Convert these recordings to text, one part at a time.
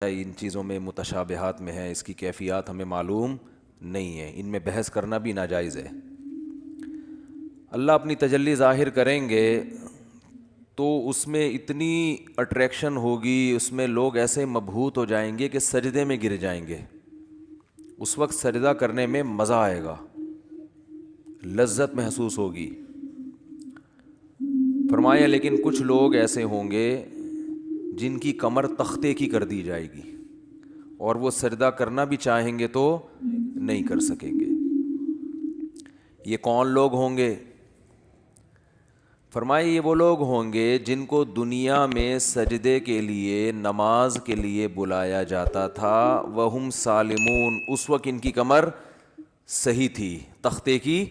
ان چیزوں میں متشابہات میں ہے، اس کی کیفیات ہمیں معلوم نہیں ہے، ان میں بحث کرنا بھی ناجائز ہے۔ اللہ اپنی تجلی ظاہر کریں گے تو اس میں اتنی اٹریکشن ہوگی، اس میں لوگ ایسے مبہوت ہو جائیں گے کہ سجدے میں گر جائیں گے۔ اس وقت سجدہ کرنے میں مزہ آئے گا، لذت محسوس ہوگی۔ فرمایا لیکن کچھ لوگ ایسے ہوں گے جن کی کمر تختے کی کر دی جائے گی، اور وہ سجدہ کرنا بھی چاہیں گے تو نہیں کر سکیں گے۔ یہ کون لوگ ہوں گے؟ فرمایا یہ وہ لوگ ہوں گے جن کو دنیا میں سجدے کے لیے، نماز کے لیے بلایا جاتا تھا، وہم سالمون، اس وقت ان کی کمر صحیح تھی، تختے کی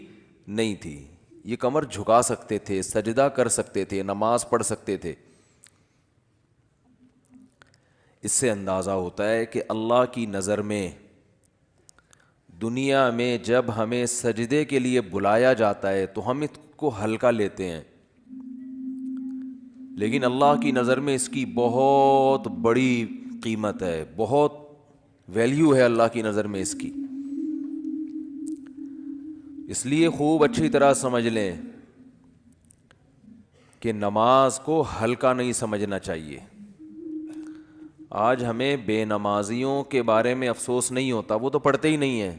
نہیں تھی، یہ کمر جھکا سکتے تھے، سجدہ کر سکتے تھے، نماز پڑھ سکتے تھے۔ اس سے اندازہ ہوتا ہے کہ اللہ کی نظر میں دنیا میں جب ہمیں سجدے کے لیے بلایا جاتا ہے تو ہم اس کو ہلکا لیتے ہیں، لیکن اللہ کی نظر میں اس کی بہت بڑی قیمت ہے، بہت ویلیو ہے اللہ کی نظر میں اس کی۔ اس لیے خوب اچھی طرح سمجھ لیں کہ نماز کو ہلکا نہیں سمجھنا چاہیے۔ آج ہمیں بے نمازیوں کے بارے میں افسوس نہیں ہوتا، وہ تو پڑھتے ہی نہیں ہیں۔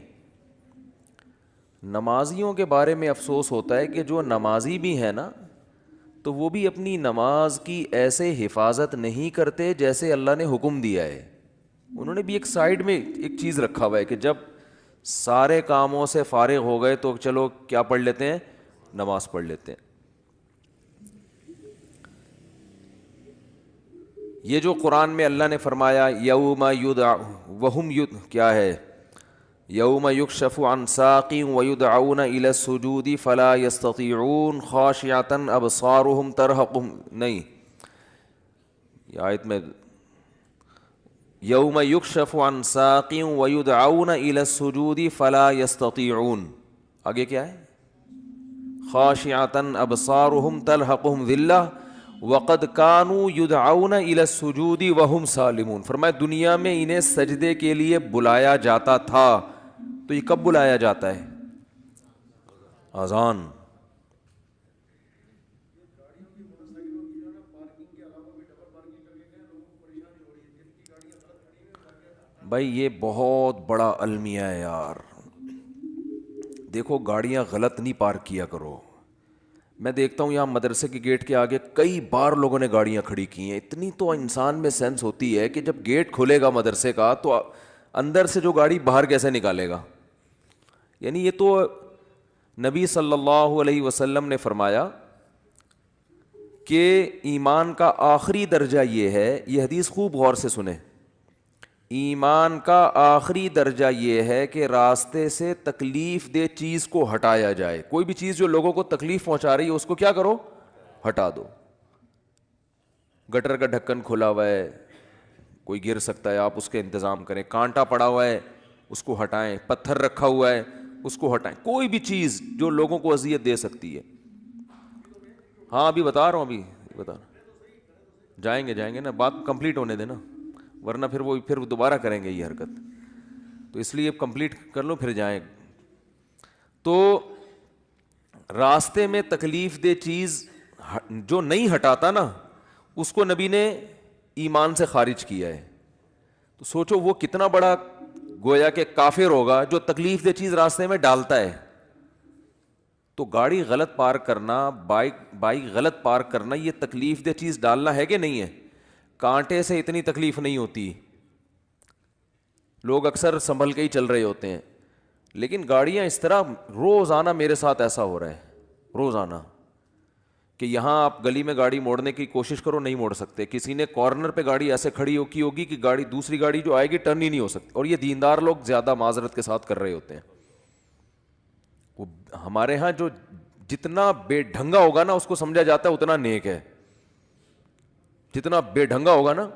نمازیوں کے بارے میں افسوس ہوتا ہے کہ جو نمازی بھی ہیں نا، تو وہ بھی اپنی نماز کی ایسے حفاظت نہیں کرتے جیسے اللہ نے حکم دیا ہے۔ انہوں نے بھی ایک سائیڈ میں ایک چیز رکھا ہوا ہے کہ جب سارے کاموں سے فارغ ہو گئے تو چلو کیا پڑھ لیتے ہیں؟ نماز پڑھ لیتے ہیں۔ یہ جو قرآن میں اللہ نے فرمایا یوم یدع وہم کیا ہے، یوم یکشف عن ساق ویدعون الی السجود فلا یستطیعون خاشعۃ ابصارهم ترہقہم، نہیں، یہ آیت میں یوم یکشف عن ساق ویدعون الی السجود فلا یستطیعون، آگے کیا ہے؟ خاشعۃ ابصارهم ترہقہم ذلہ وقد كانوا يدعون الى السجود وهم سالمون۔ فرمایا دنیا میں انہیں سجدے کے لیے بلایا جاتا تھا، تو یہ کب بلایا جاتا ہے؟ اذان۔ بھائی یہ بہت بڑا المیہ ہے یار، دیکھو گاڑیاں غلط نہیں پارک کیا کرو۔ میں دیکھتا ہوں یہاں مدرسے کے گیٹ کے آگے کئی بار لوگوں نے گاڑیاں کھڑی کی ہیں۔ اتنی تو انسان میں سینس ہوتی ہے کہ جب گیٹ کھلے گا مدرسے کا تو اندر سے جو گاڑی باہر کیسے نکالے گا؟ یعنی یہ تو نبی صلی اللہ علیہ وسلم نے فرمایا کہ ایمان کا آخری درجہ یہ ہے، یہ حدیث خوب غور سے سنیں، ایمان کا آخری درجہ یہ ہے کہ راستے سے تکلیف دہ چیز کو ہٹایا جائے۔ کوئی بھی چیز جو لوگوں کو تکلیف پہنچا رہی ہے اس کو کیا کرو؟ ہٹا دو۔ گٹر کا ڈھکن کھلا ہوا ہے، کوئی گر سکتا ہے، آپ اس کے انتظام کریں۔ کانٹا پڑا ہوا ہے اس کو ہٹائیں، پتھر رکھا ہوا ہے اس کو ہٹائیں، کوئی بھی چیز جو لوگوں کو اذیت دے سکتی ہے۔ ہاں ابھی بتا رہا ہوں، ابھی بتا رہا ہوں، جائیں گے نا، بات کمپلیٹ ہونے دینا، ورنہ پھر وہ دوبارہ کریں گے یہ حرکت، تو اس لیے اب کمپلیٹ کر لو پھر جائیں۔ تو راستے میں تکلیف دہ چیز جو نہیں ہٹاتا نا، اس کو نبی نے ایمان سے خارج کیا ہے۔ تو سوچو وہ کتنا بڑا گویا کہ کافر ہوگا جو تکلیف دہ چیز راستے میں ڈالتا ہے۔ تو گاڑی غلط پارک کرنا، بائک غلط پارک کرنا، یہ تکلیف دہ چیز ڈالنا ہے کہ نہیں ہے؟ کانٹے سے اتنی تکلیف نہیں ہوتی، لوگ اکثر سنبھل کے ہی چل رہے ہوتے ہیں، لیکن گاڑیاں اس طرح، روزانہ میرے ساتھ ایسا ہو رہا ہے، روزانہ، کہ یہاں آپ گلی میں گاڑی موڑنے کی کوشش کرو نہیں موڑ سکتے، کسی نے کارنر پہ گاڑی ایسے کھڑی کی ہوگی کہ گاڑی دوسری گاڑی جو آئے گی ٹرن ہی نہیں ہو سکتی، اور یہ دیندار لوگ زیادہ معذرت کے ساتھ کر رہے ہوتے ہیں۔ وہ ہمارے ہاں جو جتنا بے ڈھنگا ہوگا نا اس کو سمجھا جاتا ہے اتنا نیک ہے، جتنا بے ڈھنگا ہوگا نا۔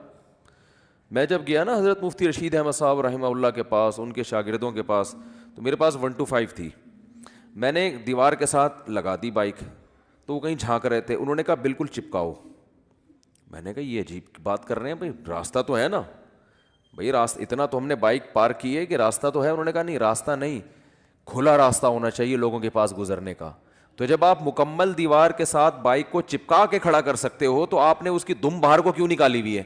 میں جب گیا نا حضرت مفتی رشید احمد صاحب رحمہ اللہ کے پاس، ان کے شاگردوں کے پاس، تو میرے پاس 125 تھی، میں نے دیوار کے ساتھ لگا دی بائک، تو وہ کہیں جھانک رہے تھے، انہوں نے کہا بالکل چپکاؤ۔ میں نے کہا یہ عجیب بات کر رہے ہیں بھائی، راستہ تو ہے نا، بھئی راستہ اتنا تو ہم نے بائک پارک کی ہے کہ راستہ تو ہے. انہوں نے کہا نہیں راستہ نہیں, کھلا راستہ ہونا چاہیے لوگوں کے پاس گزرنے کا. تو جب آپ مکمل دیوار کے ساتھ بائک کو چپکا کے کھڑا کر سکتے ہو تو آپ نے اس کی دم باہر کو کیوں نکالی ہوئی ہے؟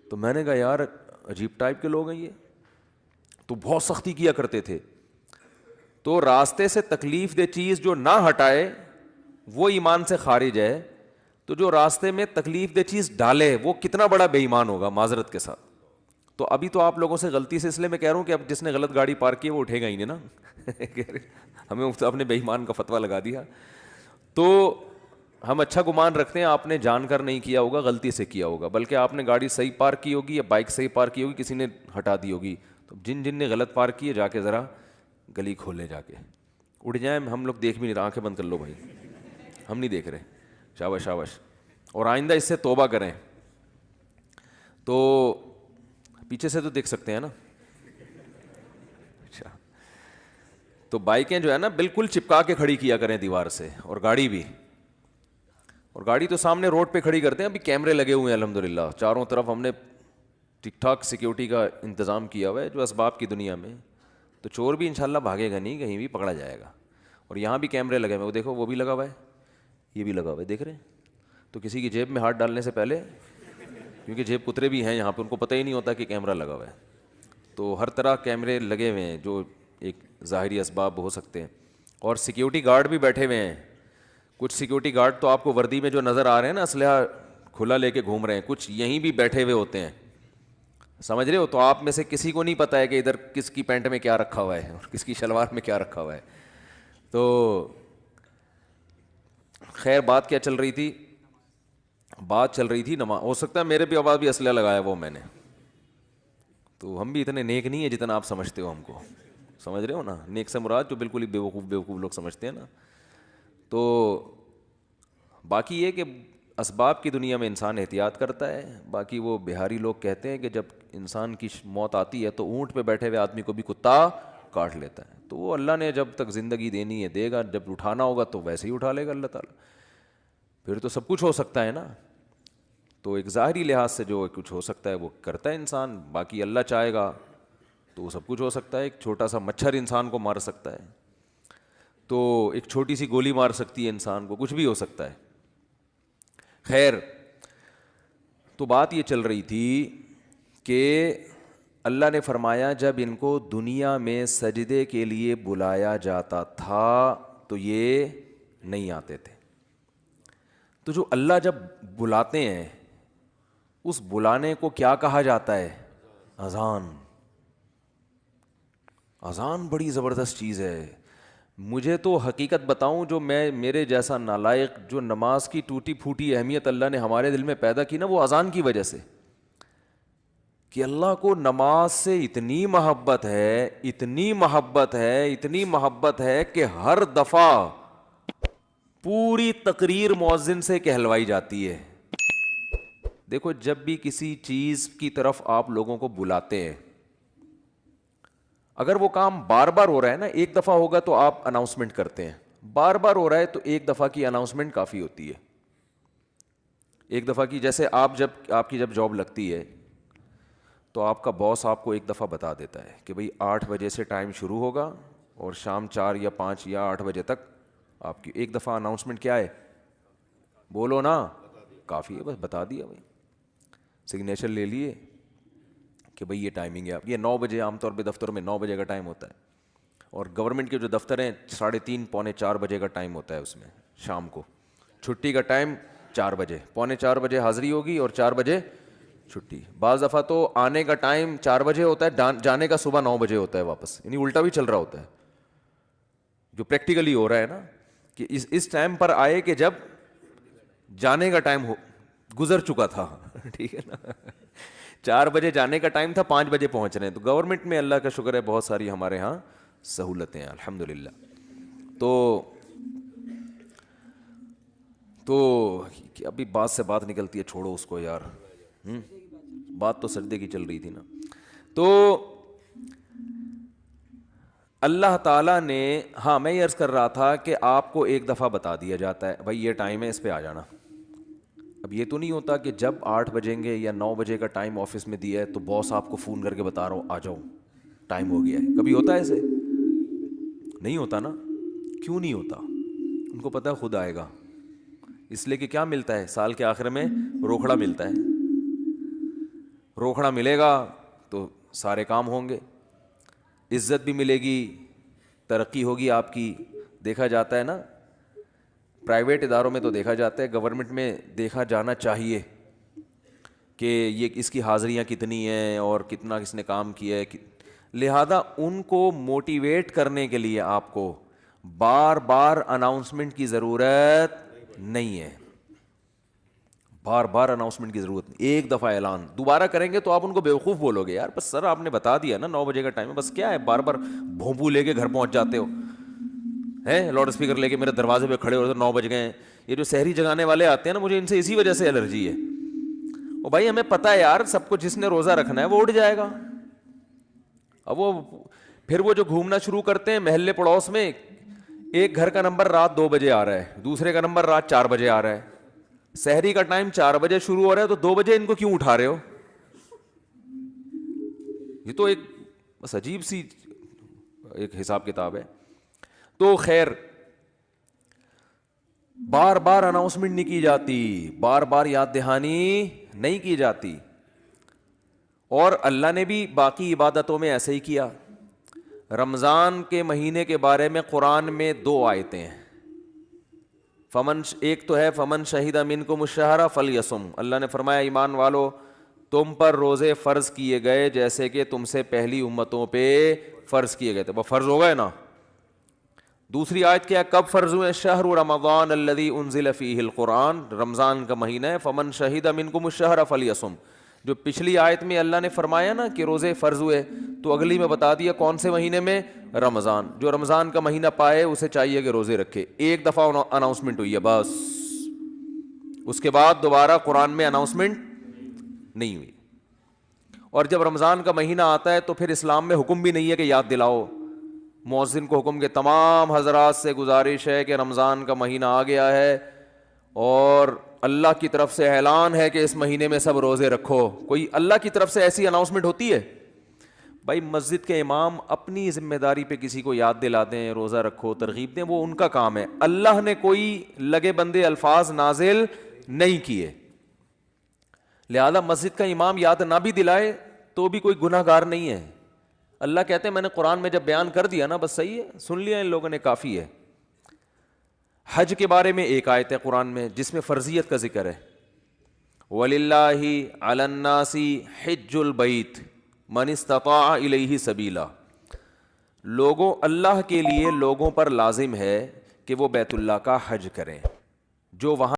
تو میں نے کہا یار عجیب ٹائپ کے لوگ ہیں یہ, تو بہت سختی کیا کرتے تھے. تو راستے سے تکلیف دہ چیز جو نہ ہٹائے وہ ایمان سے خارج ہے, تو جو راستے میں تکلیف دہ چیز ڈالے وہ کتنا بڑا بے ایمان ہوگا معذرت کے ساتھ. تو ابھی تو آپ لوگوں سے غلطی سے اس لیے میں کہہ رہا ہوں کہ اب جس نے غلط گاڑی پارک کی ہے وہ اٹھے گا ہی نہیں نا ہمیں اپنے بے ایمان کا فتویٰ لگا دیا. تو ہم اچھا گمان رکھتے ہیں آپ نے جان کر نہیں کیا ہوگا, غلطی سے کیا ہوگا, بلکہ آپ نے گاڑی صحیح پارک کی ہوگی یا بائک صحیح پارک کی ہوگی, کسی نے ہٹا دی ہوگی. تو جن جن نے غلط پارک کی ہے جا کے ذرا گلی کھولے, جا کے اڑ جائیں. ہم لوگ دیکھ بھی نہیں رہے, آنکھیں بند کر لو بھائی, ہم نہیں دیکھ رہے. شاباش شاباش. اور آئندہ اس سے توبہ کریں. تو پیچھے سے تو دیکھ سکتے ہیں نا. اچھا, تو بائکیں جو ہے نا بالکل چپکا کے کھڑی کیا کریں دیوار سے, اور گاڑی بھی. اور گاڑی تو سامنے روڈ پہ کھڑی کرتے ہیں, ابھی کیمرے لگے ہوئے ہیں الحمدللہ چاروں طرف, ہم نے ٹھیک ٹھاک سیکیورٹی کا انتظام کیا ہوا ہے جو اسباب کی دنیا میں. تو چور بھی انشاءاللہ بھاگے گا نہیں, کہیں بھی پکڑا جائے گا. اور یہاں بھی کیمرے لگے ہوئے, وہ دیکھو وہ بھی لگا ہوا ہے, یہ بھی لگا ہوا ہے, دیکھ رہے ہیں. تو کسی کی جیب میں ہاتھ ڈالنے سے پہلے, کیونکہ جیب کترے بھی ہیں یہاں پہ, ان کو پتہ ہی نہیں ہوتا کہ کیمرہ لگا ہوا ہے. تو ہر طرح کیمرے لگے ہوئے ہیں جو ایک ظاہری اسباب ہو سکتے ہیں. اور سیکیورٹی گارڈ بھی بیٹھے ہوئے ہیں. کچھ سیکیورٹی گارڈ تو آپ کو وردی میں جو نظر آ رہے ہیں نا, اسلحہ کھلا لے کے گھوم رہے ہیں, کچھ یہیں بھی بیٹھے ہوئے ہوتے ہیں, سمجھ رہے ہو. تو آپ میں سے کسی کو نہیں پتہ ہے کہ ادھر کس کی پینٹ میں کیا رکھا ہوا ہے اور کس کی شلوار میں کیا رکھا ہوا ہے. تو خیر بات کیا چل رہی تھی؟ بات چل رہی تھی نماز. ہو سکتا ہے میرے بھی آواز بھی اسلحہ لگایا وہ میں نے, تو ہم بھی اتنے نیک نہیں ہیں جتنا آپ سمجھتے ہو ہم کو, سمجھ رہے ہو نا. نیک سے مراد جو بالکل ہی بیوقوف لوگ سمجھتے ہیں نا. تو باقی یہ کہ اسباب کی دنیا میں انسان احتیاط کرتا ہے. باقی وہ بہاری لوگ کہتے ہیں کہ جب انسان کی موت آتی ہے تو اونٹ پہ بیٹھے ہوئے آدمی کو بھی کتا کاٹ لیتا ہے. تو وہ اللہ نے جب تک زندگی دینی ہے دے گا, جب اٹھانا ہوگا تو ویسے ہی اٹھا لے گا اللہ تعالیٰ. پھر تو سب کچھ ہو سکتا ہے نا. تو ایک ظاہری لحاظ سے جو کچھ ہو سکتا ہے وہ کرتا ہے انسان, باقی اللہ چاہے گا تو وہ سب کچھ ہو سکتا ہے. ایک چھوٹا سا مچھر انسان کو مار سکتا ہے, تو ایک چھوٹی سی گولی مار سکتی ہے انسان کو, کچھ بھی ہو سکتا ہے. خیر, تو بات یہ چل رہی تھی کہ اللہ نے فرمایا جب ان کو دنیا میں سجدے کے لیے بلایا جاتا تھا تو یہ نہیں آتے تھے. تو جو اللہ جب بلاتے ہیں اس بلانے کو کیا کہا جاتا ہے؟ اذان. اذان بڑی زبردست چیز ہے. مجھے تو حقیقت بتاؤں, جو میرے جیسا نالائق جو نماز کی ٹوٹی پھوٹی اہمیت اللہ نے ہمارے دل میں پیدا کی نا, وہ اذان کی وجہ سے, کہ اللہ کو نماز سے اتنی محبت ہے, اتنی محبت ہے, اتنی محبت ہے کہ ہر دفعہ پوری تقریر مؤذن سے کہلوائی جاتی ہے. دیکھو جب بھی کسی چیز کی طرف آپ لوگوں کو بلاتے ہیں, اگر وہ کام بار بار ہو رہا ہے نا, ایک دفعہ ہوگا تو آپ اناؤنسمنٹ کرتے ہیں, بار بار ہو رہا ہے تو ایک دفعہ کی اناؤنسمنٹ کافی ہوتی ہے. ایک دفعہ کی, جیسے آپ کی جب جاب لگتی ہے تو آپ کا باس آپ کو ایک دفعہ بتا دیتا ہے کہ بھئی 8 بجے سے ٹائم شروع ہوگا اور شام 4 یا 5 یا 8 بجے تک آپ کی. ایک دفعہ اناؤنسمنٹ کیا ہے؟ بولو نا, کافی ہے, بس بتا دیا بھائی, سگنیچر لے لیے کہ بھئی یہ ٹائمنگ ہے آپ. یہ 9 بجے عام طور پہ دفتروں میں 9 بجے کا ٹائم ہوتا ہے, اور گورنمنٹ کے جو دفتر ہیں 3:30 پونے 4 بجے کا ٹائم ہوتا ہے اس میں شام کو. چھٹی کا ٹائم 4 بجے, پونے 4 بجے حاضری ہوگی اور 4 بجے چھٹی. بعض دفعہ تو آنے کا ٹائم 4 بجے ہوتا ہے, جانے کا صبح 9 بجے ہوتا ہے واپس, یعنی الٹا بھی چل رہا ہوتا ہے. جو پریکٹیکلی ہو رہا ہے نا کہ اس ٹائم پر آئے کہ جب جانے کا ٹائم گزر چکا تھا, ٹھیک ہے نا. 4 بجے جانے کا ٹائم تھا, 5 بجے پہنچ رہے ہیں. تو گورنمنٹ میں اللہ کا شکر ہے بہت ساری ہمارے ہاں سہولتیں ہیں الحمدللہ. تو ابھی بات سے بات نکلتی ہے, چھوڑو اس کو یار, بات تو سجدے کی چل رہی تھی نا. تو اللہ تعالیٰ نے, ہاں میں یہ عرض کر رہا تھا کہ آپ کو ایک دفعہ بتا دیا جاتا ہے بھائی یہ ٹائم ہے, اس پہ آ جانا. اب اب یہ تو نہیں ہوتا کہ جب 8 بجیں گے یا 9 بجے کا ٹائم آفس میں دیا ہے تو باس آپ کو فون کر کے بتا رہا ہوں آ جاؤ ٹائم ہو گیا ہے. کبھی ہوتا ہے ایسے؟ نہیں ہوتا نا. کیوں نہیں ہوتا؟ ان کو پتہ ہے خود آئے گا. اس لیے کہ کیا ملتا ہے سال کے آخر میں؟ روکھڑا ملتا ہے. روکھڑا ملے گا تو سارے کام ہوں گے, عزت بھی ملے گی, ترقی ہوگی آپ کی. دیکھا جاتا ہے نا پرائیویٹ اداروں میں, تو دیکھا جاتا ہے, گورنمنٹ میں دیکھا جانا چاہیے کہ یہ اس کی حاضریاں کتنی ہیں اور کتنا کس نے کام کیا ہے. لہذا ان کو موٹیویٹ کرنے کے لیے آپ کو بار بار اناؤنسمنٹ کی ضرورت نہیں ہے. بار بار اناؤنسمنٹ کی ضرورت نہیں. ایک دفعہ اعلان دوبارہ کریں گے تو آپ ان کو بیوقوف بولو گے, یار بس سر آپ نے بتا دیا نا 9 بجے کا ٹائم ہے, بس کیا ہے بار بار بھونپو لے کے گھر پہنچ جاتے ہو ہیں, لاؤڈ اسپیکر لے کے میرے دروازے پہ کھڑے ہو 9 بج گئے ہیں. یہ جو سحری جگانے والے آتے ہیں نا, مجھے ان سے اسی وجہ سے الرجی ہے. اور بھائی ہمیں پتہ ہے یار سب کو, جس نے روزہ رکھنا ہے وہ اٹھ جائے گا. اب وہ پھر وہ جو گھومنا شروع کرتے ہیں محلے پڑوس میں, ایک گھر کا نمبر رات 2 بجے آ رہا ہے, دوسرے کا نمبر رات 4 بجے آ رہا ہے. سحری کا ٹائم 4 بجے شروع ہو رہا ہے تو 2 بجے ان کو کیوں اٹھا رہے ہو؟ یہ تو ایک بس عجیب سی ایک حساب کتاب ہے. تو خیر بار بار اناؤنسمنٹ نہیں کی جاتی, بار بار یاد دہانی نہیں کی جاتی. اور اللہ نے بھی باقی عبادتوں میں ایسے ہی کیا. رمضان کے مہینے کے بارے میں قرآن میں 2 آیتیں ہیں. ایک تو ہے فمن شہید منکم الشہر فلیصم. اللہ نے فرمایا ایمان والو تم پر روزے فرض کیے گئے جیسے کہ تم سے پہلی امتوں پہ فرض کیے گئے تھے. وہ فرض ہو گئے نا. دوسری آیت کیا ہے, کب فرض ہوئے؟ شہر رمضان الذی انزل فیہ القرآن, رمضان کا مہینہ ہے. فمن شہید منکم الشہر فلیصم. جو پچھلی آیت میں اللہ نے فرمایا نا کہ روزے فرض ہوئے, تو اگلی میں بتا دیا کون سے مہینے میں؟ رمضان. جو رمضان کا مہینہ پائے اسے چاہیے کہ روزے رکھے. ایک دفعہ اناؤنسمنٹ ہوئی ہے بس, اس کے بعد دوبارہ قرآن میں اناؤنسمنٹ نہیں ہوئی. اور جب رمضان کا مہینہ آتا ہے تو پھر اسلام میں حکم بھی نہیں ہے کہ یاد دلاؤ. مؤذن کو حکم کے تمام حضرات سے گزارش ہے کہ رمضان کا مہینہ آ گیا ہے اور اللہ کی طرف سے اعلان ہے کہ اس مہینے میں سب روزے رکھو. کوئی اللہ کی طرف سے ایسی اناؤنسمنٹ ہوتی ہے؟ بھائی مسجد کے امام اپنی ذمہ داری پہ کسی کو یاد دلا دیں روزہ رکھو, ترغیب دیں, وہ ان کا کام ہے. اللہ نے کوئی لگے بندے الفاظ نازل نہیں کیے. لہذا مسجد کا امام یاد نہ بھی دلائے تو بھی کوئی گناہ گار نہیں ہے. اللہ کہتے ہیں میں نے قرآن میں جب بیان کر دیا نا, بس صحیح ہے, سن لیا ان لوگوں نے, کافی ہے. حج کے بارے میں ایک آیت ہے قرآن میں جس میں فرضیت کا ذکر ہے. وَلِلَّهِ عَلَى النَّاسِ حِجُّ الْبَيْتِ مَنِ اسْتَطَاعَ إِلَيْهِ سَبِيلًا. اللہ کے لیے لوگوں پر لازم ہے کہ وہ بیت اللہ کا حج کریں. جو وہاں